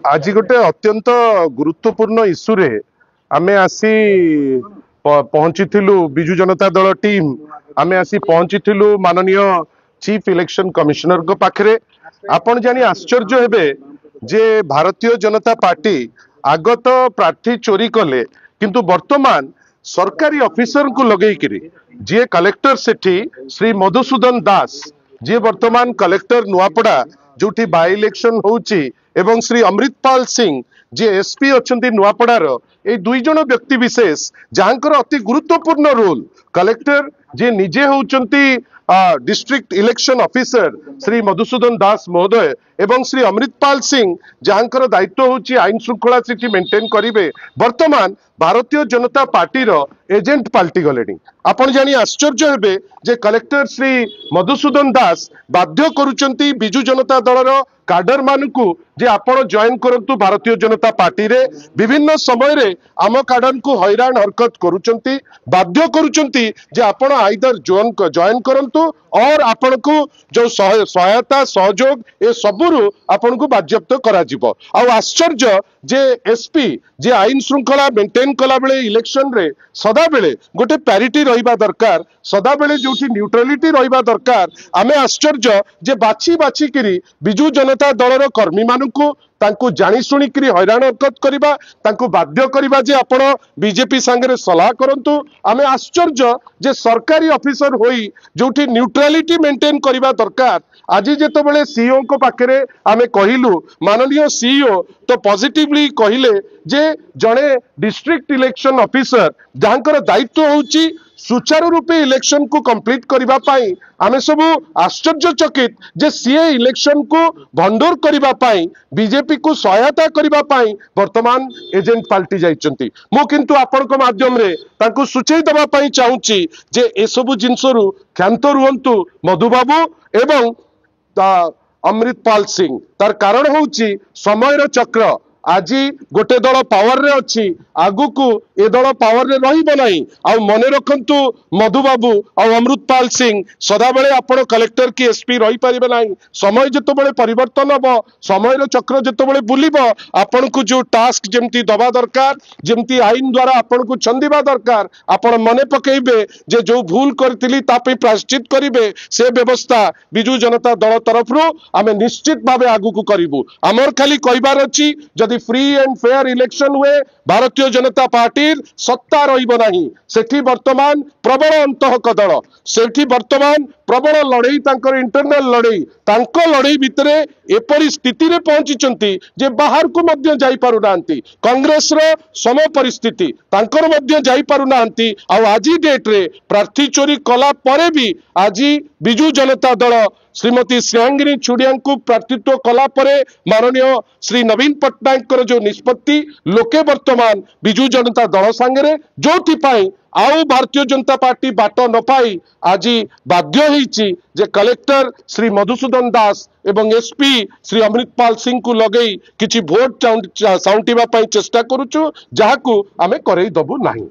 आज गोटे अत्यंत गुरुत्वपूर्ण इश्यू रे आमे आसी पहुंची बिजु जनता दल टीम आमे आसी पहुंची माननीय चीफ इलेक्शन कमिश्नर को पाखरे आपण जानी आश्चर्य हेबे जे भारतीय जनता पार्टी आगत प्रार्थी चोरी कले किंतु वर्तमान सरकारी ऑफिसर को लगेई करी जे कलेक्टर सेठी श्री मधुसूदन दास जे वर्तमान कलेक्टर नुआपड़ा जोठी बाय इलेक्शन होउची एवं श्री अमृतपाल सिंह जे एसपी अच्छी नुआपड़ार ये दुई जन व्यक्ति विशेष जहाँकर अति गुरुत्वपूर्ण रोल कलेक्टर जे निजे होउचंती district election officer Shri Madhusudan Das महोदय एवं श्री अमृतपाल सिंह जहाँकर दायित्व होची आईन श्रृंखला सेठी मेंटेन करिवे वर्तमान भारतीय जनता पार्टी रो एजेंट पाल्टी गलेनी आपण जानी आश्चर्य हेबे जे कलेक्टर श्री मधुसूदन दास बाध्य करूचंती बिजु जनता दल रो काडर मानकू जे आपण जॉइन करंतु भारतीय जनता पार्टी रे विभिन्न समय रे आम काडर को हैरान हरकत करूचंती बाध्य करूचंती जे आपण आइदर जॉइन करंतु और आपण को जो सहायता सहयोग ए सबुरु आपण को बाज्याप्त करा जिवो आ आश्चर्य जे एसपी जे आईन श्रृंखला मेंटेन कला बेले इलेक्शन रे सदा बेले गोटे पैरिटी रहिबा दरकार सदा बेले जोठी न्यूट्रलिटी रहिबा दरकार आमे आश्चर्य जे बाछी बाछी करी बिजु जनता दलर कर्मी मानकू तांकू जानी शुणी करी हैरान हरकत करिबा तांकू बाध्य करिबा जे आपण बीजेपी संगे सलाह करंतु आमे आश्चर्य जे सरकारी ऑफिसर होई जोठी न्यूट्रलिटी मेंटेन करिबा दरकार आज जेतो बेले सीईओ को पाखरे आमे कहिलु माननीय सीईओ तो पॉजिटिवली कहिले जे जणे डिस्ट्रिक्ट इलेक्शन ऑफिसर जहाँकर दायित्व होउची सुचारू रूपे इलेक्शन को कंप्लीट करिबा पाई आमे सब आश्चर्यचकित जे सीए इलेक्शन को भंडोर करिबा पाई बीजेपी को सहायता करिबा पाई वर्तमान एजेंट पाल्टी जाइचंती मो किंतु आपनक माध्यम रे तांको सूचई दबा पाई चाहूची जे ए सब जिंसरु क्षांत रुहंतु मधुबाबू एवं अमृतपाल सिंह तार कारण होउची समयर चक्र आज गोटे दल पावर रे अच्छी आगु को ए दल पावर रे रहिबो नाही आ मने रखंतु मधुबाबू आ अमृतपाल सिंह सदा बेले आपण कलेक्टर की एसपी रही परिबे नाही समय जतो बेले परिवर्तन हबो समय रो चक्र जतो बेले बुलिबो आपण को जो टास्क जेमती दबा दरकार जेमती आईन द्वारा आपण को छंदिबा दरकार आपण मने पकेइबे जे जो भूल करथिली ता पे प्रायश्चित करिवे से व्यवस्था बिजु जनता दल तरफ रो आमे निश्चित भाबे आगु को करिवु हमर खाली कहिबार अछि फ्री एंड फेयर इलेक्शन हुए भारतीय जनता पार्टी सत्ता रहिबो नाही सेठी वर्तमान प्रबल अंतःक दल सेठी वर्तमान प्रबल लड़ई तांकर इंटरनल लड़ई तांको लड़ई भितरे एपरी स्थिति रे पहुंचीचंती जे बाहर को मध्य जाई पारु नांती कांग्रेस रो सम परिस्थिति तांकर मध्य जाई पारु नांती आ आजी डेट रे प्रार्थी चोरी कला परे भी आजी बिजु जनता दल श्रीमती श्रेयांगिनी छुड़िया को प्रार्थित्व कला परे माननीय श्री नवीन पट्टनायक जो निष्पत्ति लोके वर्तमान बिजु जनता दल सांगे जो आउ भारतीय जनता पार्टी बाट न पाई आज बाध्य होईची जे कलेक्टर श्री मधुसूदन दास एवं एसपी श्री अमृतपाल सिंह को लगई किछि भोट साउंटिबा पई चेष्टा करूछु जाहाकू आमे करई दबु नाही।